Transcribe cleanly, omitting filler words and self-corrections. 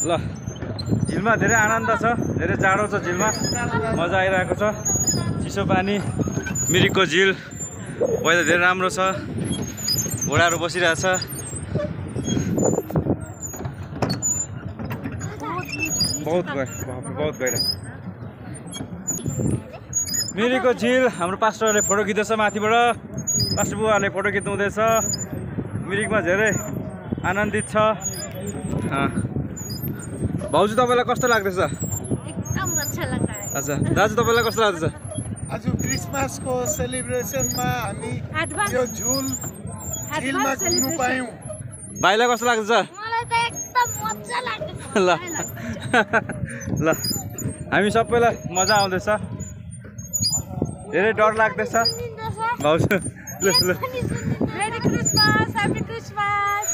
ल झिलमा धेरै आनन्द छ, धेरै जाडो छ झिलमा, मजा आइरहेको छ। चिसो पानी, मिरिकको झिल, वेदर धेरै राम्रो छ, घोडाहरू बसिरहेछ। बहुत गहिरो मिरिकको झिल। हाम्रो पास्टरले फोटो खिच्दैछ माथिबाट, पास्टर बुवाले फोटो खिच्नु हुँदैछ। मिरिकमा धेरै आनन्दित छ। भाउजू तपाईँलाई कस्तो लाग्दैछ? एकदम अच्छा लगा है। अच्छा दाजु तपाईँलाई कस्तो लाग्दैछ? आज क्रिसमसको सेलिब्रेसनमा हामी यो झिलमा घुम्नु पायौँ। भाइलाई कस्तो लाग्दैछ? मलाई त एकदम मजा लाग्दैछ। ल ल हामी सबैलाई मजा आउँदैछ, धेरै डर लाग्दैछ भाउजू। ल ल मेरी क्रिसमस, ह्यापी क्रिसमस।